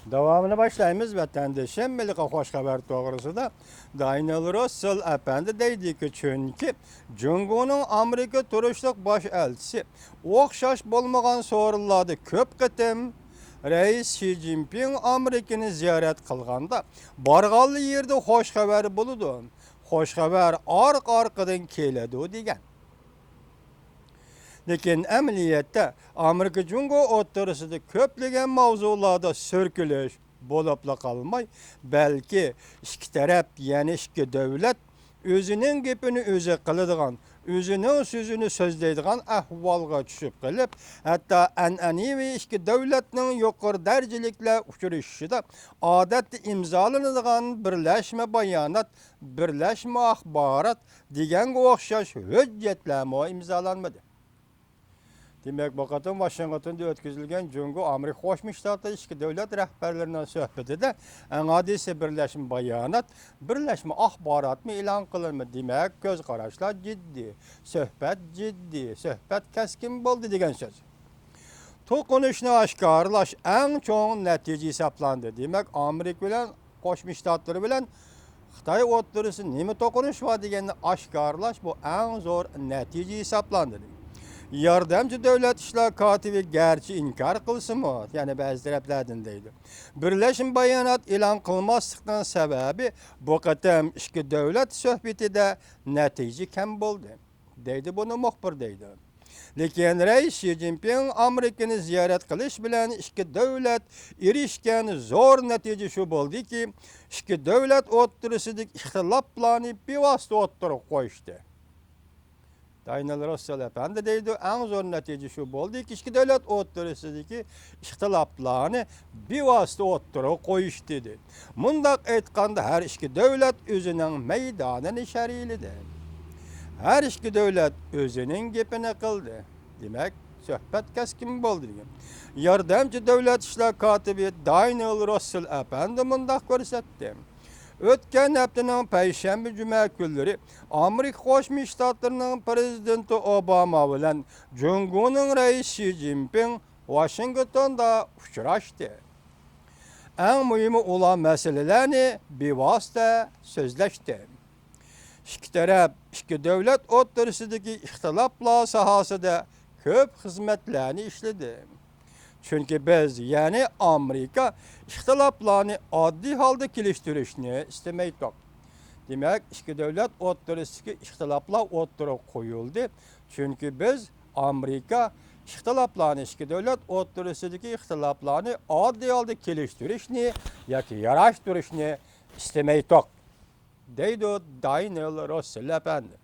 Devamını başlayımız vatandaşım Melika hoş haber doğrusu da Daniel Russell efendi deydi ki çünkü Cungunun Amerika turuşluk baş elçisi okşaş bolmagan sorulladı köp qitim Reis Xi Jinping Amerika'nı ziyaret kılganda bargallı yerde hoş haber buludu. Hoş haber arkadan keledi degen. Lekin emniyette Amerika Cungo oturusida köplegen mavzularda sürkülüş bolupla kalmay, belki iki taraf yani iki devlet özünün gepini özü kılıdığan, özünün sözünü sözleydiğen ahvalga düşüp kılıp, hatta an'anivi iki devletinin yukarı dercelikle uçuruşuda adet imzalanıdığan birleşme bayanat, birleşme ahbarat degen okşaş hüccetleme imzalanmadı. Demek bu kadın Washington'da ötküzülgen Cungo Amerika Qo'shma Shtatlar ichki davlat rahbarlarining suhbatida hadise birleşme bayanat, birleşme axborotmi e'lon qilindi. Demek ko'z qarashlar jiddiy, suhbat keskin bo'ldi degan so'z. To'qinishni oshkorlash eng cho'ng natija hisoblanadi. Demak, Amerika bilan Qo'shma Shtatlar bilan Xitoy o'rtasida nima to'qinish bor deganni oshkorlash bu eng zo'r natija hisoblanadi. Yardımcı devlet işler katibi gerçi inkar kılsın yani bazı taraflardan deydi. Birleşim bayanat ilan kılmazlıktan sebebi bu kadar iki devlet sohbeti netice kem buldu. Deydi bunu muhbir deydi. Lekin Reis Xi Jinping Amerika'nı ziyaret kılış bilen iki devlet erişken zor netice şu buldu ki iki devlet oturusudaki ihtilaflarını bir vasıta oturup koyuştu. Daniel Russell efendi deydi, en zor netice şu oldu ki iki devlet oturusudaki ihtilaflarını bir vasıta oturup koyuş dedi. Mundak aytkanda her iki devlet özünün meydanını şeriylidir. Her iki devlet özünün gepini kıldı. Demek söhbet keskin oldu. Yardımcı devlet işler katibi Daniel Russell efendi mundak görsetti. Ötken haftanın Perşembe Cuma günleri Amerika Qo'shma Shtatlarining prezidenti Obama bilan Cungunun reisi Xi Jinping Washingtonda uchrashdi. Eng muhimi olan meselelerni bevosita so'zlashdi. İki taraf, iki devlet o'rtasidagi ixtiloflar sohasida ko'p xizmatlarni ishladi. Çünkü biz yani Amerika ihtilaflarını adli halde keliştirişini istemeydik. Demek iki devlet o'rtasidagi ihtilaflar o'rtaga qo'yildi. Çünkü biz Amerika ihtilaflarını iki devlet o'rtasidagi ihtilaflarını adli halde keliştirişini yoki yarashtirishni istemeydik. Deydi Daniel Russell efendi.